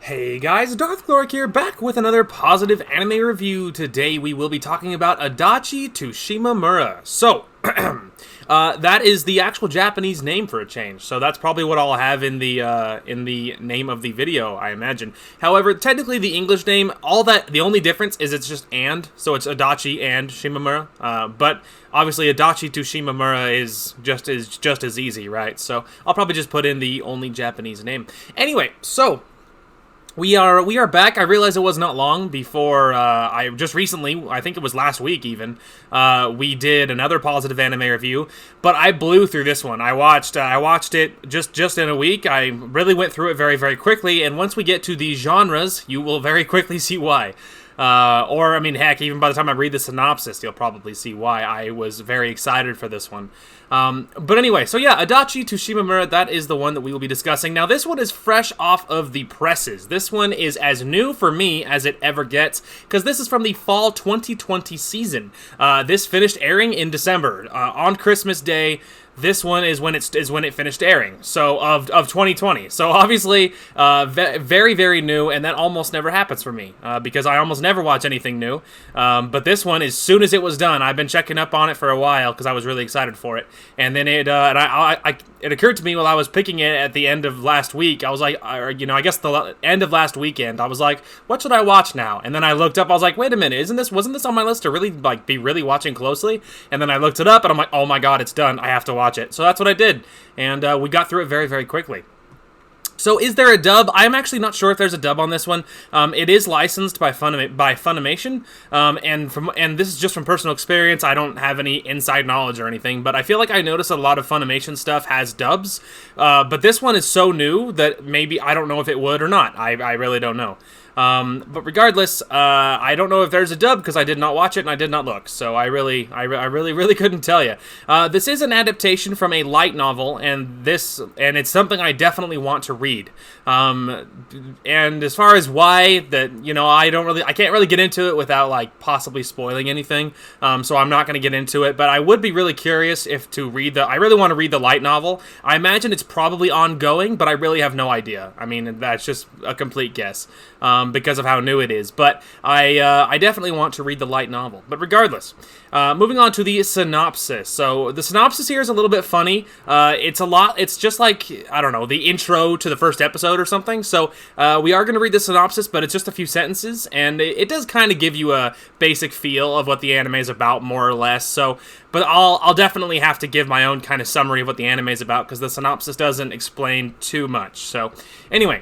Hey guys, Darth Gloric here, back with another positive anime review. Today we will be talking about Adachi to Shimamura. So, that is the actual Japanese name for a change, so that's probably what I'll have in the name of the video, I imagine. However, technically the English name, the only difference is it's just and, so it's Adachi and Shimamura, but obviously Adachi to Shimamura is just as easy, right? So I'll probably just put in the only Japanese name. Anyway, so we are back. I realize it was not long before I just recently, I think it was last week even, we did another positive anime review, but I blew through this one. I watched it just in a week. I really went through it very, very quickly, and once we get to the genres, you will very quickly see why. Or, I mean, heck, even by the time I read the synopsis, you'll probably see why I was very excited for this one. But anyway, so yeah, Adachi to Shimamura, that is the one that we will be discussing. Now, this one is fresh off of the presses. This one is as new for me as it ever gets, because this is from the fall 2020 season. This finished airing in December, on Christmas Day. This one is when it finished airing, so of 2020. So obviously, very, very new, and that almost never happens for me, because I almost never watch anything new. But this one, as soon as it was done, I've been checking up on it for a while, because I was really excited for it. And then it occurred to me while I was picking it at the end of last week, I was like, I guess the end of last weekend, I was like, what should I watch now? And then I looked up, I was like, wait a minute, wasn't this on my list to really, be really watching closely? And then I looked it up, and I'm like, oh my god, it's done, I have to watch it. So that's what I did, and we got through it very, very quickly. So is there a dub? I'm actually not sure if there's a dub on this one. It is licensed by Funimation, and this is just from personal experience. I don't have any inside knowledge or anything, but I feel like I notice a lot of Funimation stuff has dubs, but this one is so new that maybe I don't know if it would or not. I really don't know. But regardless, I don't know if there's a dub because I did not watch it and I did not look, so I really couldn't tell you. This is an adaptation from a light novel, and it's something I definitely want to read. And as far as why, I can't really get into it without possibly spoiling anything. So I'm not going to get into it, but I would be really curious I really want to read the light novel. I imagine it's probably ongoing, but I really have no idea. I mean, that's just a complete guess. Because of how new it is, but I definitely want to read the light novel. But regardless, moving on to the synopsis. So the synopsis here is a little bit funny. It's just like, I don't know, the intro to the first episode or something. So we are going to read the synopsis, but it's just a few sentences, and it does kind of give you a basic feel of what the anime is about, more or less. So, but I'll definitely have to give my own kind of summary of what the anime is about, because the synopsis doesn't explain too much. So anyway,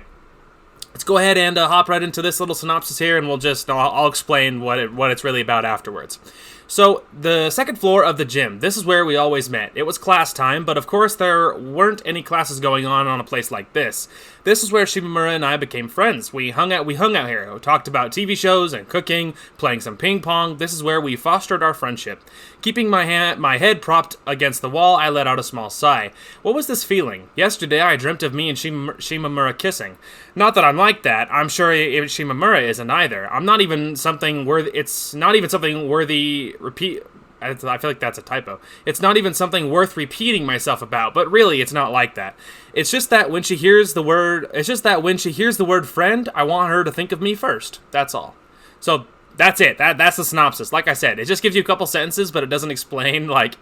let's go ahead and hop right into this little synopsis here, and I'll explain what it's really about afterwards. So, the second floor of the gym. This is where we always met. It was class time, but of course there weren't any classes going on a place like this. This is where Shimamura and I became friends. We hung out here. We talked about TV shows and cooking, playing some ping pong. This is where we fostered our friendship. Keeping my head propped against the wall, I let out a small sigh. What was this feeling? Yesterday I dreamt of me and Shimamura kissing. Not that I'm like that. I'm sure Shimamura isn't either. It's not even something worthy repeat. I feel like that's a typo. It's not even something worth repeating myself about, but really, it's not like that. It's just that when she hears the word friend, I want her to think of me first. That's all. So that's it. That's the synopsis. Like I said, it just gives you a couple sentences, but it doesn't explain like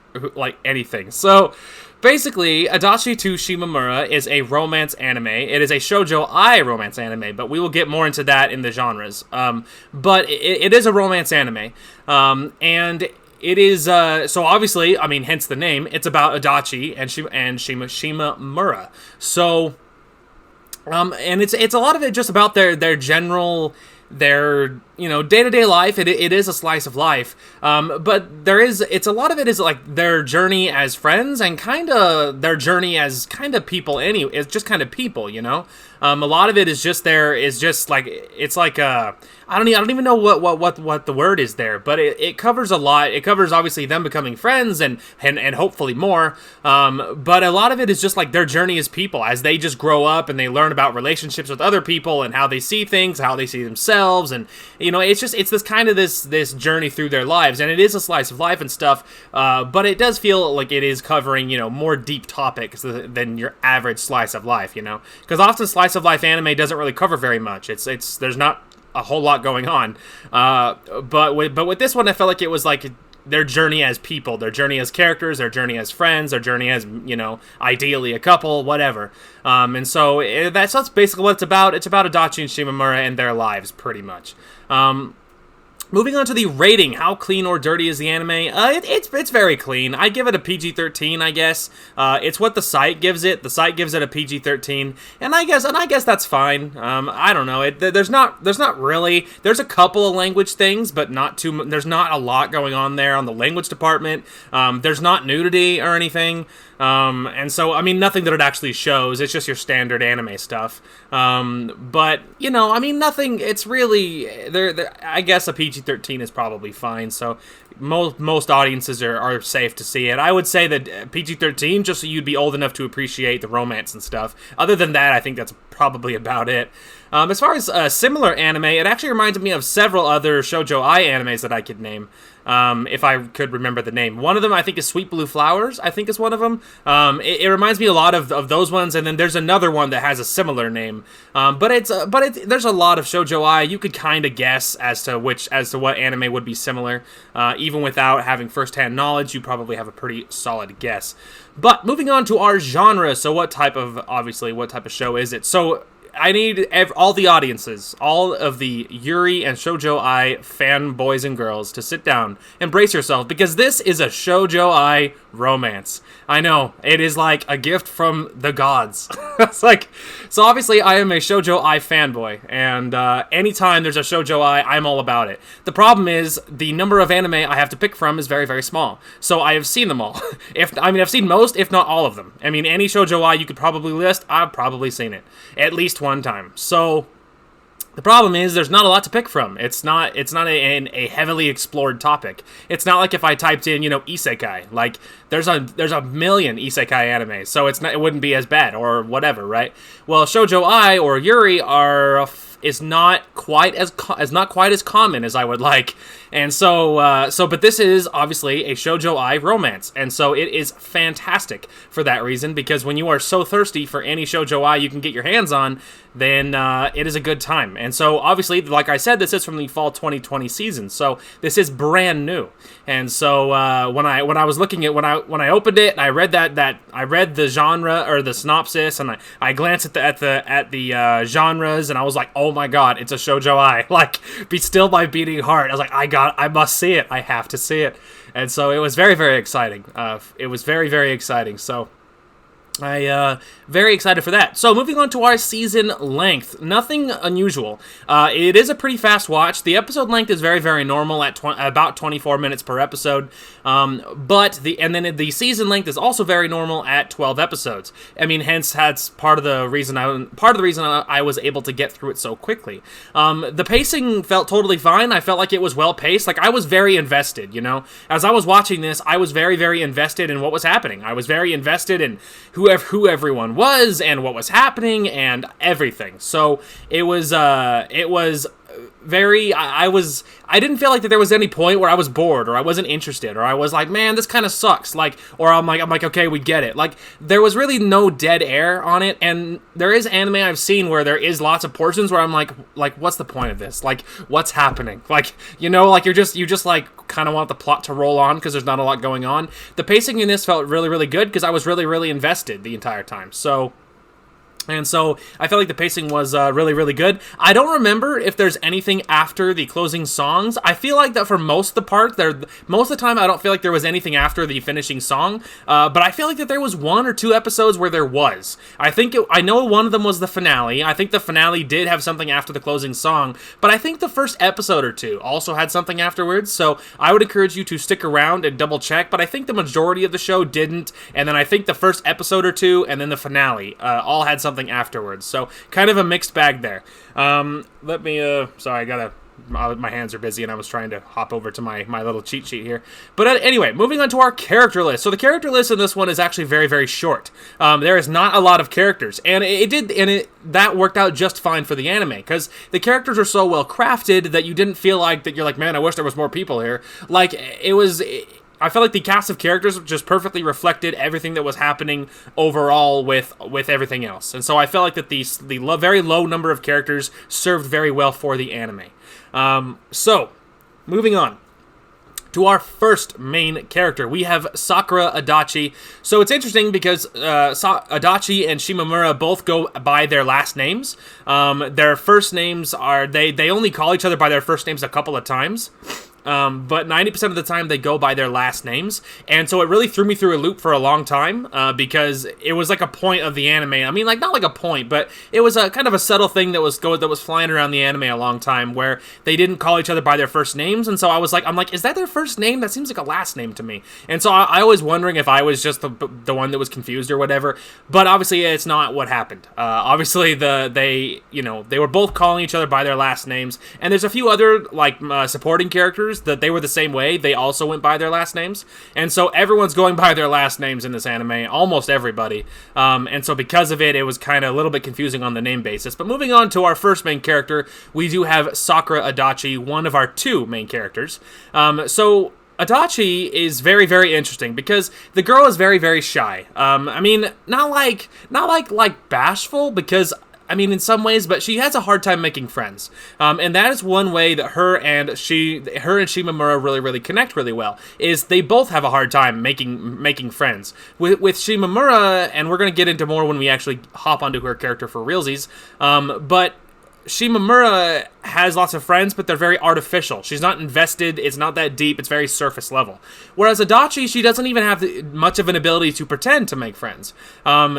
anything. So basically, Adachi to Shimamura is a romance anime. It is a Shoujo Ai romance anime, but we will get more into that in the genres. But it is a romance anime, and it is, so obviously, I mean, hence the name, it's about Adachi and Shimamura. So, and it's a lot of it just about their general, day-to-day life. It is a slice of life, but it's a lot of it is like their journey as friends and kind of their journey as kind of people. It's just kind of people, a lot of it is just I don't even know what the word is there, but it covers a lot. It covers obviously them becoming friends and hopefully more. But a lot of it is just like their journey as people as they just grow up and they learn about relationships with other people and how they see things, how they see themselves. themselves, and it's this kind of this journey through their lives, and it is a slice of life and stuff, but it does feel like it is covering more deep topics than your average slice of life, because often slice of life anime doesn't really cover very much. There's not a whole lot going on, but with this one, I felt like it was like their journey as people, their journey as characters, their journey as friends, their journey as, ideally a couple, whatever. And so that's basically what it's about. It's about Adachi and Shimamura and their lives, pretty much. Moving on to the rating, how clean or dirty is the anime? It's very clean. I give it a PG-13, I guess. It's what the site gives it. The site gives it a PG-13, and I guess that's fine. I don't know. There's not really. There's a couple of language things, but not too. There's not a lot going on there on the language department. There's not nudity or anything. And so, nothing that it actually shows. It's just your standard anime stuff. But, nothing, it's really, I guess a PG-13 is probably fine, so most audiences are safe to see it. I would say that PG-13, just so you'd be old enough to appreciate the romance and stuff. Other than that, I think that's probably about it. As far as similar anime, it actually reminds me of several other Shoujo Ai animes that I could name, if I could remember the name. One of them, I think, is Sweet Blue Flowers, I think is one of them. It reminds me a lot of those ones, and then there's another one that has a similar name. But there's a lot of Shoujo Ai. You could kind of guess as to what anime would be similar. Even without having first-hand knowledge, you probably have a pretty solid guess. But moving on to our genre, so what type of show is it? So I need all the audiences, all of the Yuri and Shoujo Ai fanboys and girls to sit down and brace yourself, because this is a Shoujo Ai romance. I know, it is like a gift from the gods. So obviously I am a Shoujo Ai fanboy, and anytime there's a Shoujo Ai, I'm all about it. The problem is, the number of anime I have to pick from is very, very small. So I have seen them all. I've seen most, if not all of them. Any Shoujo Ai you could probably list, I've probably seen it. At least one time. So the problem is there's not a lot to pick from. It's not a heavily explored topic. It's not like if I typed in, isekai. Like there's a million isekai animes, so it wouldn't be as bad or whatever, right? Well, Shoujo Ai or Yuri is not quite as common as I would like. And but this is obviously a Shoujo Ai romance, and so it is fantastic for that reason, because when you are so thirsty for any Shoujo Ai you can get your hands on, then it is a good time. And so obviously, like I said, this is from the fall 2020 season, so this is brand new. And so when I opened it and I read I read the genre or the synopsis, and I glanced at the genres, and I was like, oh my god, it's a Shoujo Ai. Like, be still my beating heart. I was like, I must see it. I have to see it. And so it was very, very exciting. It was very, very exciting. So very excited for that. So moving on to our season length, nothing unusual. It is a pretty fast watch. The episode length is very, very normal at about 24 minutes per episode. But the season length is also very normal at 12 episodes. Hence that's part of the reason I was able to get through it so quickly. The pacing felt totally fine. I felt like it was well paced. Like, I was very invested. As I was watching this, I was very, very invested in what was happening. I was very invested in who everyone was and what was happening and everything. So it was very, I didn't feel like that there was any point where I was bored or I wasn't interested or I was like, man, this kind of sucks. Or I'm like, okay, we get it. Like, there was really no dead air on it. And there is anime I've seen where there is lots of portions where I'm like, what's the point of this? Like, what's happening? Like, you just like kind of want the plot to roll on because there's not a lot going on. The pacing in this felt really, really good because I was really, really invested the entire time. So I felt like the pacing was really, really good. I don't remember if there's anything after the closing songs. I feel like that for most of the part, most of the time I don't feel like there was anything after the finishing song. But I feel like that there was one or two episodes where there was. I know one of them was the finale. I think the finale did have something after the closing song. But I think the first episode or two also had something afterwards. So I would encourage you to stick around and double check. But I think the majority of the show didn't. And then I think the first episode or two and then the finale all had something afterwards. So kind of a mixed bag there. Sorry, I gotta my hands are busy and I was trying to hop over to my little cheat sheet here. But anyway, moving on to our character list. So the character list in this one is actually very, very short. There is not a lot of characters, and that worked out just fine for the anime, because the characters are so well crafted that you didn't feel like that you're like, man, I wish there was more people here. Like, I felt like the cast of characters just perfectly reflected everything that was happening overall with everything else. And so I felt like that the very low number of characters served very well for the anime. So, moving on to our first main character, we have Sakura Adachi. So it's interesting because Adachi and Shimamura both go by their last names. Their first names are, they only call each other by their first names a couple of times. But 90% of the time they go by their last names, and so it really threw me through a loop for a long time, because it was like a point of the anime. I mean, like, not like a point, but it was a kind of a subtle thing that was flying around the anime a long time, where they didn't call each other by their first names, and so I'm like, is that their first name? That seems like a last name to me. And so I was wondering if I was just the one that was confused or whatever, but obviously it's not what happened. Obviously they were both calling each other by their last names, and there's a few other, like, supporting characters that they were the same way. They also went by their last names, and so everyone's going by their last names in this anime, almost everybody, and so because of it, it was kind of a little bit confusing on the name basis. But moving on to our first main character, we do have Sakura Adachi, one of our two main characters. So Adachi is very, very interesting because the girl is very, very shy. I mean, not like bashful, because I mean, in some ways, but she has a hard time making friends. And that is one way that her and Shimamura really, really connect really well, is they both have a hard time making friends. With Shimamura, and we're going to get into more when we actually hop onto her character for realsies, but Shimamura has lots of friends, but they're very artificial. She's not invested, it's not that deep, it's very surface level. Whereas Adachi, she doesn't even have much of an ability to pretend to make friends.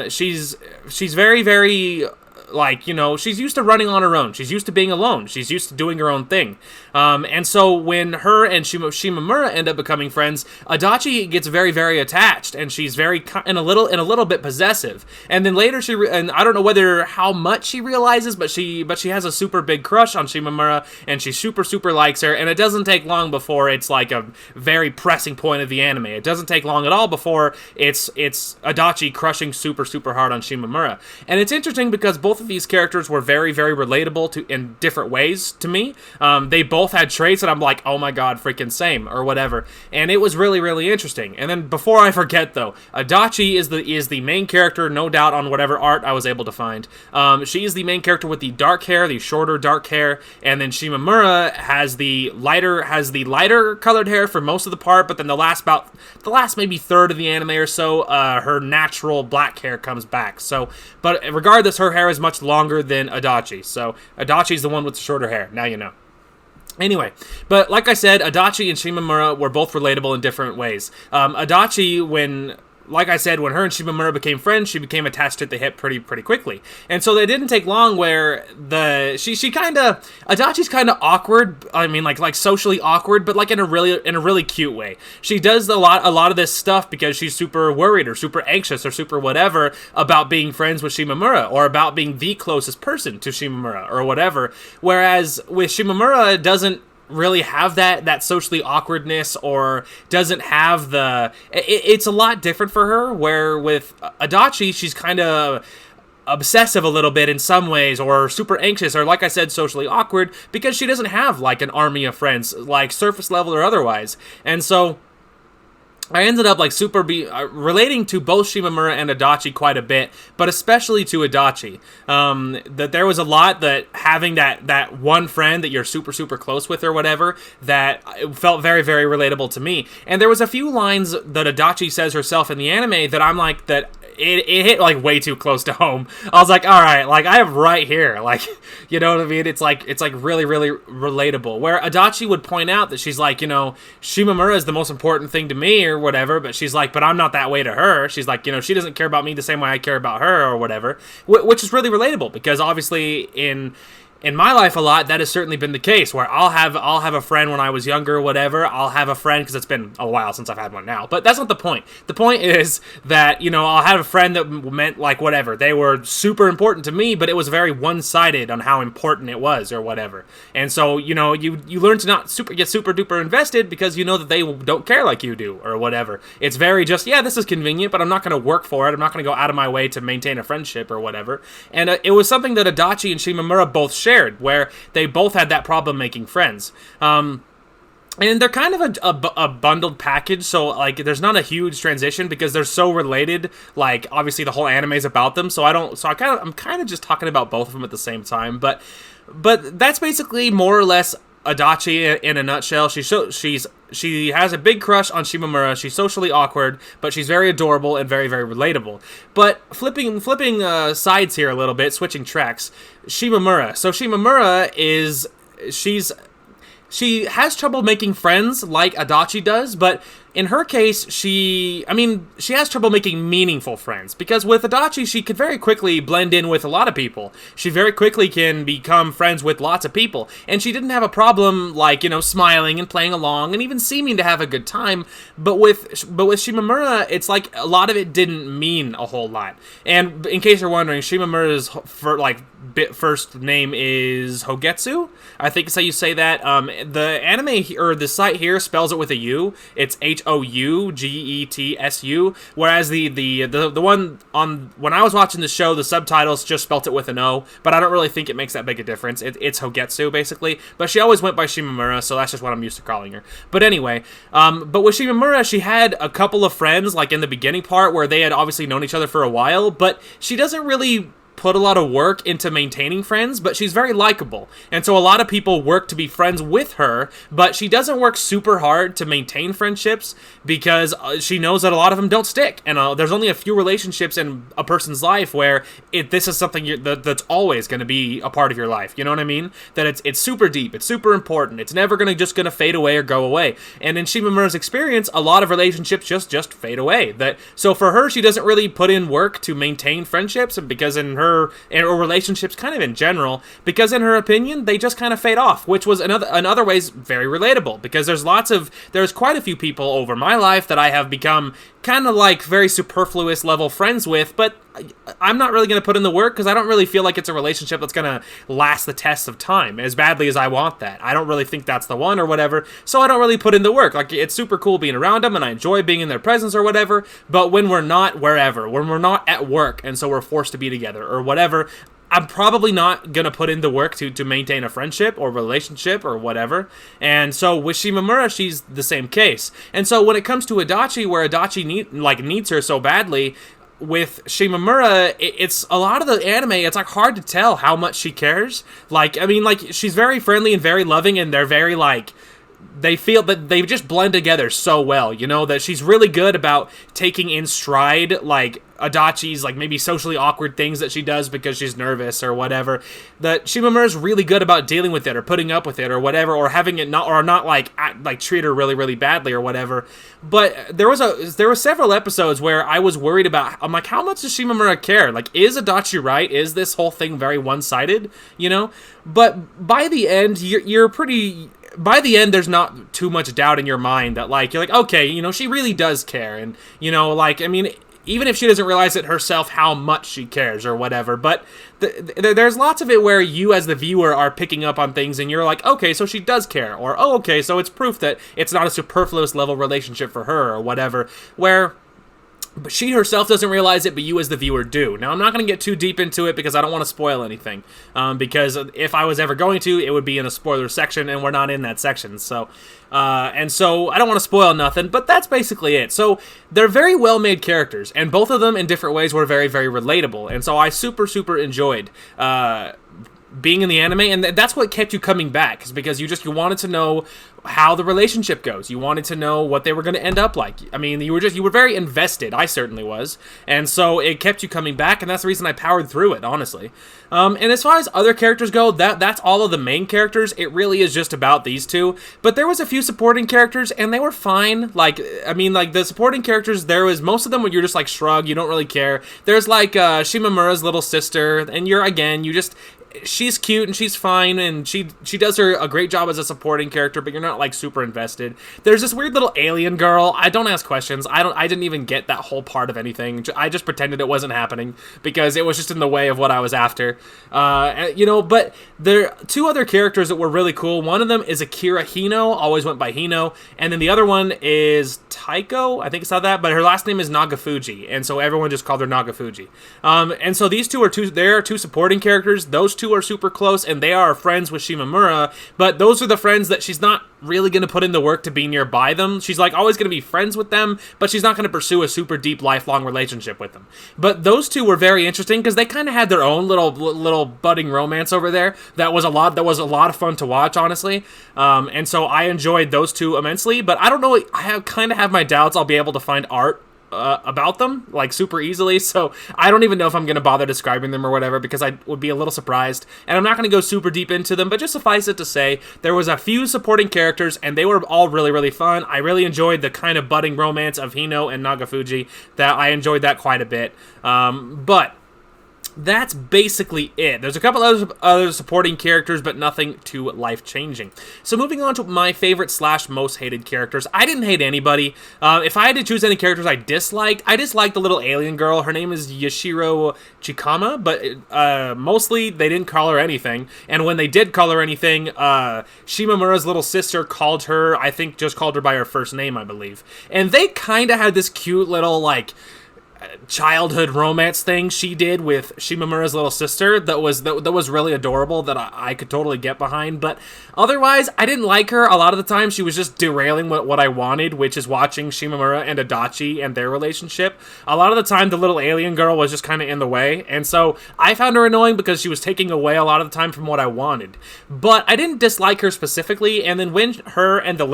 She's very, very, like, she's used to running on her own. She's used to being alone. She's used to doing her own thing. And so when her and Shimamura end up becoming friends, Adachi gets very, very attached, and she's very in a little bit possessive. And then later and I don't know how much she realizes, but she has a super big crush on Shimamura, and she super, super likes her. And it doesn't take long before it's like a very pressing point of the anime. It doesn't take long at all before it's Adachi crushing super, super hard on Shimamura. And it's interesting because both of these characters were very, very relatable in different ways to me. They both had traits that I'm like, oh my god, freaking same, or whatever. And it was really, really interesting. And then before I forget though, Adachi is the main character, no doubt, on whatever art I was able to find. She is the main character with the dark hair, the shorter dark hair, and then Shimamura has the lighter colored hair for most of the part, but then the last maybe third of the anime or so, her natural black hair comes back. So, but regardless, her hair is much longer than Adachi. So Adachi's the one with the shorter hair. Now you know. Anyway, but like I said, Adachi and Shimamura were both relatable in different ways. Adachi, like I said, when her and Shimamura became friends, she became attached at the hip pretty quickly. And so it didn't take long where Adachi's kind of awkward. I mean, like socially awkward, but like in a really cute way. She does a lot of this stuff because she's super worried or super anxious or super whatever about being friends with Shimamura, or about being the closest person to Shimamura or whatever. Whereas with Shimamura, doesn't really have that socially awkwardness, or doesn't have it's a lot different for her, where with Adachi, she's kind of obsessive a little bit in some ways, or super anxious, or like I said, socially awkward, because she doesn't have like an army of friends, like surface level or otherwise. And so I ended up like relating to both Shimamura and Adachi quite a bit, but especially to Adachi. That there was a lot that having that one friend that you're super, super close with or whatever, that felt very, very relatable to me. And there was a few lines that Adachi says herself in the anime that I'm like, that it hit like way too close to home. I was like, all right, like I am right here, like, you know what I mean? It's like really, really relatable. Where Adachi would point out that she's like, Shimamura is the most important thing to me or whatever, but she's like, but I'm not that way to her. She's like, she doesn't care about me the same way I care about her or whatever, which is really relatable, because obviously in my life a lot, that has certainly been the case, where I'll have a friend when I was younger, whatever. I'll have a friend, because it's been a while since I've had one now. But that's not the point. The point is that, I'll have a friend that meant, like, whatever. They were super important to me, but it was very one-sided on how important it was, or whatever. And so, you learn to not get super duper invested, because you know that they don't care like you do, or whatever. It's very just, yeah, this is convenient, but I'm not going to work for it. I'm not going to go out of my way to maintain a friendship, or whatever. And it was something that Adachi and Shimamura both shared, where they both had that problem making friends. And they're kind of a bundled package, so, like, there's not a huge transition because they're so related. Like, obviously the whole anime is about them, I'm kind of just talking about both of them at the same time. But that's basically more or less Adachi in a nutshell. She has a big crush on Shimamura. She's socially awkward, but she's very adorable and very, very relatable. But flipping sides here a little bit, switching tracks. Shimamura. So Shimamura she has trouble making friends like Adachi does, but in her case, she has trouble making meaningful friends, because with Adachi, she could very quickly blend in with a lot of people. She very quickly can become friends with lots of people, and she didn't have a problem, like, smiling and playing along and even seeming to have a good time. But with Shimamura, it's like a lot of it didn't mean a whole lot. And in case you're wondering, Shimamura's first name is Hogetsu. I think it's how you say that. The anime or the site here spells it with a U. It's Hougetsu, whereas the one on when I was watching the show, the subtitles just spelt it with an O, but I don't really think it makes that big a difference. It's Hogetsu, basically, but she always went by Shimamura, so that's just what I'm used to calling her. But anyway, but with Shimamura, she had a couple of friends, like in the beginning part, where they had obviously known each other for a while, but she doesn't really put a lot of work into maintaining friends, but she's very likable. And so a lot of people work to be friends with her, but she doesn't work super hard to maintain friendships because she knows that a lot of them don't stick. And there's only a few relationships in a person's life where this is something that's always going to be a part of your life. You know what I mean? That it's super deep. It's super important. It's never going to fade away or go away. And in Shimamura's experience, a lot of relationships just fade away. So for her, she doesn't really put in work to maintain friendships, because in her relationships kind of in general, because in her opinion they just kind of fade off, which was in other ways very relatable, because there's quite a few people over my life that I have become kind of like very superfluous level friends with, but I'm not really going to put in the work because I don't really feel like it's a relationship that's going to last the test of time as badly as I want that. I don't really think that's the one or whatever, so I don't really put in the work. Like, it's super cool being around them and I enjoy being in their presence or whatever, but when we're not when we're not at work and so we're forced to be together or whatever, I'm probably not going to put in the work to maintain a friendship or relationship or whatever. And so with Shimamura, she's the same case. And so when it comes to Adachi, where Adachi needs her so badly, with Shimamura, it's a lot of the anime, it's like hard to tell how much she cares. She's very friendly and very loving, and they're very they feel that they just blend together so well, that she's really good about taking in stride, Adachi's, maybe socially awkward things that she does because she's nervous or whatever. That Shimamura's really good about dealing with it or putting up with it or whatever, or having it not treat her really, really badly or whatever. But there were several episodes where I was worried about, I'm like, how much does Shimamura care? Is Adachi right? Is this whole thing very one-sided? But by the end, by the end, there's not too much doubt in your mind that, you're like, okay, she really does care. And, even if she doesn't realize it herself how much she cares or whatever. But there's lots of it where you as the viewer are picking up on things and you're like, okay, so she does care. Or, oh, okay, so it's proof that it's not a superfluous level relationship for her or whatever. But she herself doesn't realize it, but you as the viewer do. Now, I'm not going to get too deep into it because I don't want to spoil anything. Because if I was ever going to, it would be in a spoiler section, and we're not in that section. So I don't want to spoil nothing, but that's basically it. So they're very well-made characters, and both of them in different ways were very, very relatable. And so I super, super enjoyed being in the anime, and that's what kept you coming back, is because you wanted to know how the relationship goes. You wanted to know what they were going to end up like. I mean, you were very invested. I certainly was, and so it kept you coming back, and that's the reason I powered through it, honestly. And as far as other characters go, that's all of the main characters. It really is just about these two, but there was a few supporting characters, and they were fine. The supporting characters, there was most of them where you're just shrug, you don't really care. There's Shimamura's little sister, and she's cute and she's fine, and she does a great job as a supporting character, but you're not like super invested. There's this weird little alien girl. I don't ask questions. I didn't even get that whole part of anything. I just pretended it wasn't happening because it was just in the way of what I was after. But there are two other characters that were really cool. One of them is Akira Hino, always went by Hino, and then the other one is Taiko, I think it's not that, but her last name is Nagafuji, and so everyone just called her Nagafuji. And so these two are two supporting characters. Those two are super close, and they are friends with Shimamura, but those are the friends that she's not really going to put in the work to be nearby them. She's like always going to be friends with them, but she's not going to pursue a super deep lifelong relationship with them. But those two were very interesting because they kind of had their own little budding romance over there. That was a lot of fun to watch, honestly. And so I enjoyed those two immensely, but I don't know, I kind of have my doubts I'll be able to find art about them, like, super easily, so I don't even know if I'm going to bother describing them or whatever, because I would be a little surprised, and I'm not going to go super deep into them, but just suffice it to say, there was a few supporting characters, and they were all really, really fun. I really enjoyed the kind of budding romance of Hino and Nagafuji. That I enjoyed that quite a bit, but that's basically it. There's a couple other supporting characters, but nothing too life-changing. So moving on to my favorite / most hated characters. I didn't hate anybody. If I had to choose any characters I disliked the little alien girl. Her name is Yashiro Chikama, but mostly they didn't call her anything. And when they did call her anything, Shimamura's little sister called her, I think just called her by her first name, I believe. And they kind of had this cute little, like, childhood romance thing she did with Shimamura's little sister that was really adorable, that I could totally get behind. But otherwise, I didn't like her. A lot of the time, she was just derailing what I wanted, which is watching Shimamura and Adachi and their relationship. A lot of the time, the little alien girl was just kind of in the way, and so I found her annoying because she was taking away a lot of the time from what I wanted. But I didn't dislike her specifically, and then when her and and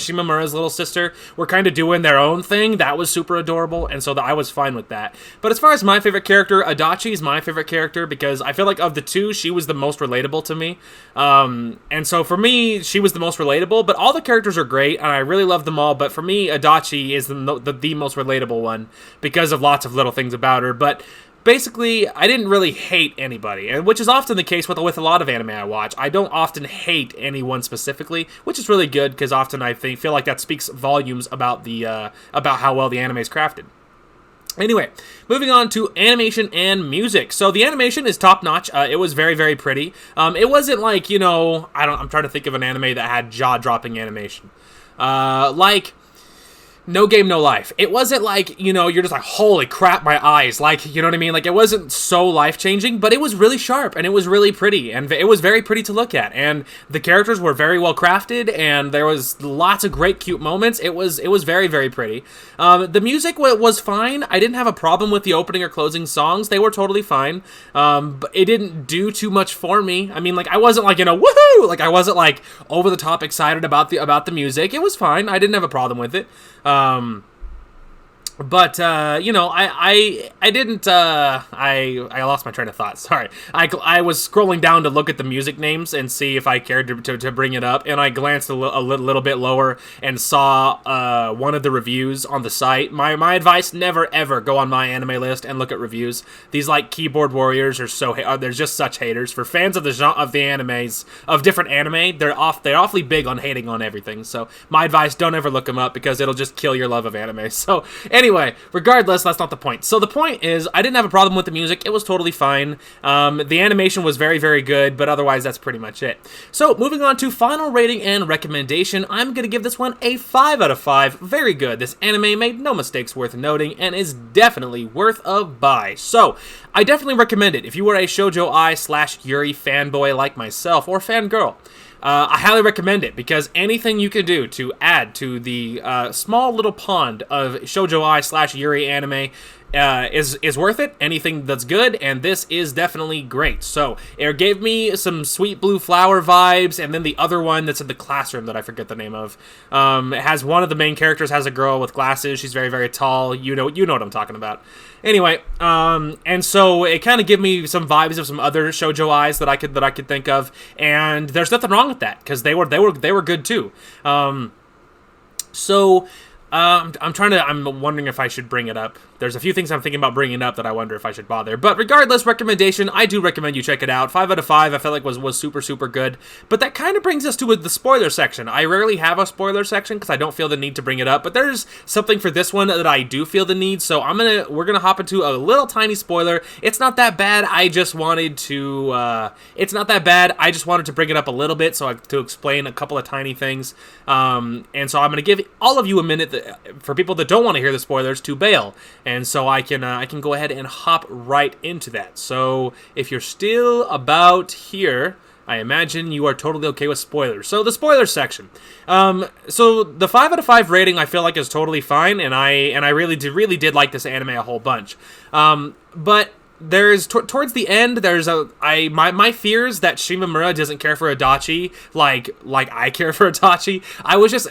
Shimamura's little sister were kind of doing their own thing, that was super adorable, and so I was fine with that. But as far as my favorite character, Adachi is my favorite character because I feel like of the two, she was the most relatable to me. And so for me, she was the most relatable, but all the characters are great, and I really love them all, but for me, Adachi is the most relatable one because of lots of little things about her. But basically, I didn't really hate anybody, and which is often the case with a lot of anime I watch. I don't often hate anyone specifically, which is really good because often I feel like that speaks volumes about about how well the anime is crafted. Anyway, moving on to animation and music. So the animation is top-notch. It was very, very pretty. It wasn't like, I'm trying to think of an anime that had jaw-dropping animation. Like No Game, No Life. It wasn't like, you're just like, holy crap, my eyes. Like, you know what I mean? Like, it wasn't so life-changing, but it was really sharp, and it was really pretty, and it was very pretty to look at. And the characters were very well crafted, and there was lots of great, cute moments. It was very, very pretty. The music was fine. I didn't have a problem with the opening or closing songs. They were totally fine. But it didn't do too much for me. I mean, like, I wasn't like, woohoo! Like, I wasn't like over the top excited about the music. It was fine. I didn't have a problem with it. But I didn't, I lost my train of thought, sorry. I was scrolling down to look at the music names and see if I cared to bring it up, and I glanced a little bit lower and saw, one of the reviews on the site. My advice, never ever go on my anime list and look at reviews. These, like, keyboard warriors are they're just such haters. For fans of the genre, of the animes, of different anime, they're awfully big on hating on everything, so my advice, don't ever look them up, because it'll just kill your love of anime. So, anyway, regardless, that's not the point. So the point is, I didn't have a problem with the music. It was totally fine. The animation was very, very good, but otherwise, that's pretty much it. So, moving on to final rating and recommendation, I'm going to give this one a 5 out of 5. Very good. This anime made no mistakes worth noting, and is definitely worth a buy. So, I definitely recommend it if you were a Shoujo Ai / Yuri fanboy like myself, or fangirl. I highly recommend it, because anything you can do to add to the small little pond of Shoujo Ai / Yuri anime is worth it. Anything that's good, and this is definitely great. So it gave me some Sweet Blue Flower vibes, and then the other one that's in the classroom that I forget the name of. It has one of the main characters has a girl with glasses. She's very, very tall. You know what I'm talking about. Anyway, and so it kind of gave me some vibes of some other Shoujo Ai's that I could think of, and there's nothing wrong with that, because they were good too. So I'm wondering if I should bring it up. There's a few things I'm thinking about bringing up that I wonder if I should bother. But regardless, recommendation, I do recommend you check it out. 5 out of 5, I felt like was super, super good. But that kind of brings us to the spoiler section. I rarely have a spoiler section because I don't feel the need to bring it up. But there's something for this one that I do feel the need. So we're gonna hop into a little tiny spoiler. It's not that bad. I just wanted to. It's not that bad. I just wanted to bring it up a little bit to explain a couple of tiny things. And so I'm gonna give all of you a minute for people that don't want to hear the spoilers to bail. And so I can go ahead and hop right into that. So if you're still about here, I imagine you are totally okay with spoilers. So the spoilers section. So the 5 out of 5 rating I feel like is totally fine, and I really did like this anime a whole bunch. But there's towards the end, there's my fears that Shimamura doesn't care for Adachi like I care for Adachi.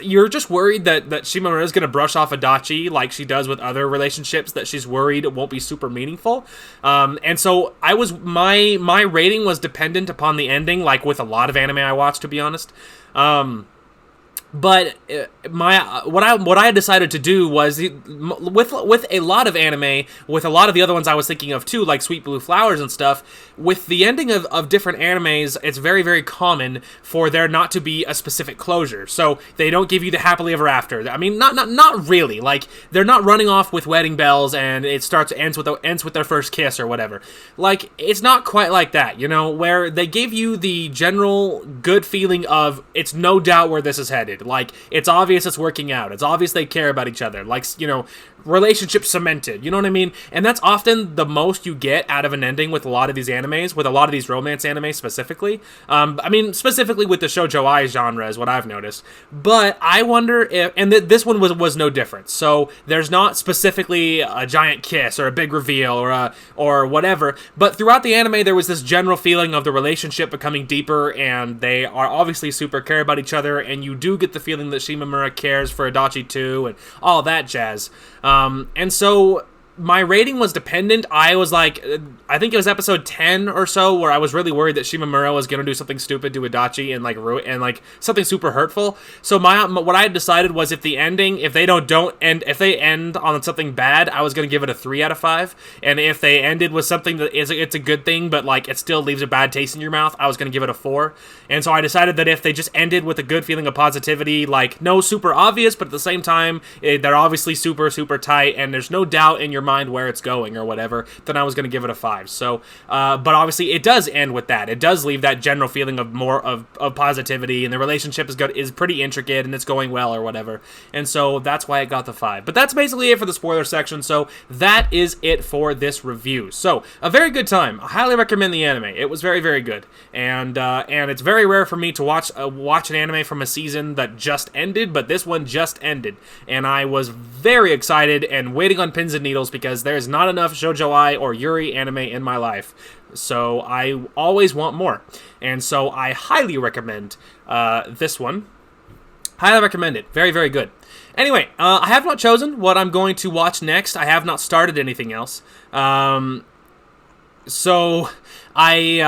You're just worried that Shimamura is gonna brush off Adachi like she does with other relationships that she's worried won't be super meaningful. And so my rating was dependent upon the ending, like with a lot of anime I watched, to be honest. But what I decided to do was with a lot of anime, with a lot of the other ones I was thinking of too, like Sweet Blue Flowers and stuff, with the ending of different animes, it's very, very common for there not to be a specific closure. So they don't give you the happily ever after. I mean, not really. Like, they're not running off with wedding bells and it ends with their first kiss or whatever. Like, it's not quite like that, you know, where they give you the general good feeling of it's no doubt where this is headed. Like, it's obvious it's working out. It's obvious they care about each other. Like, you know, relationship cemented. You know what I mean? And that's often the most you get out of an ending with a lot of these animes, with a lot of these romance animes specifically. I mean, specifically with the Shoujo Ai genre is what I've noticed. But I wonder if, and this one was no different. So there's not specifically a giant kiss or a big reveal or whatever. But throughout the anime, there was this general feeling of the relationship becoming deeper, and they are obviously super care about each other, and you do get the feeling that Shimamura cares for Adachi too, and all that jazz. And so my rating was dependent. I was like, I think it was episode 10 or so where I was really worried that Shimamura was going to do something stupid to Adachi and like something super hurtful. So what I had decided was if they end on something bad, I was going to give it a 3 out of 5. And if they ended with something that it's a good thing, but like it still leaves a bad taste in your mouth, I was going to give it a 4. And so I decided that if they just ended with a good feeling of positivity, like no super obvious, but at the same time, they're obviously super, super tight and there's no doubt in your mind where it's going or whatever, then I was going to give it a 5. So, but obviously it does end with that. It does leave that general feeling of more of positivity, and the relationship is pretty intricate and it's going well or whatever. And so that's why it got the 5. But that's basically it for the spoiler section. So that is it for this review. So a very good time. I highly recommend the anime. It was very, very good. And it's very rare for me to watch an anime from a season that just ended, but this one just ended. And I was very excited and waiting on pins and needles because there's not enough Shoujo Ai or Yuri anime in my life. So I always want more. And so I highly recommend this one. Highly recommend it. Very, very good. Anyway, I have not chosen what I'm going to watch next. I have not started anything else. So I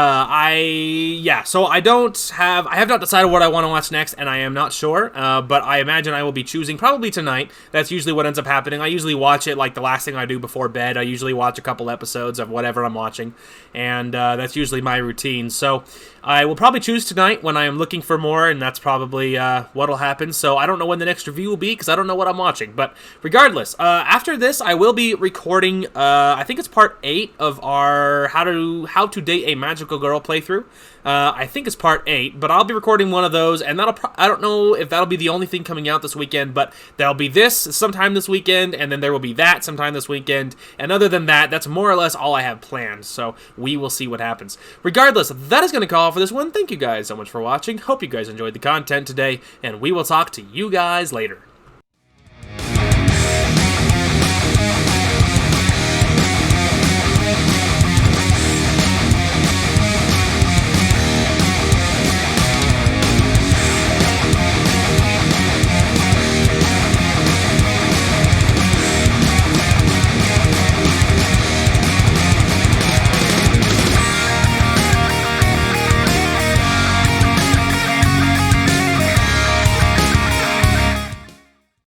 have not decided what I want to watch next, and I am not sure, but I imagine I will be choosing probably tonight. That's usually what ends up happening. I usually watch it like the last thing I do before bed. I usually watch a couple episodes of whatever I'm watching, and that's usually my routine. So I will probably choose tonight when I am looking for more, and that's probably what'll happen. So I don't know when the next review will be, because I don't know what I'm watching. But regardless, after this, I will be recording, I think it's part 8 of our How to Date a Magical Girl playthrough. I think it's part 8, but I'll be recording one of those, and I don't know if that'll be the only thing coming out this weekend, but there'll be this sometime this weekend, and then there will be that sometime this weekend, and other than that, that's more or less all I have planned, so we will see what happens. Regardless, that is going to call for this one. Thank you guys so much for watching. Hope you guys enjoyed the content today, and we will talk to you guys later.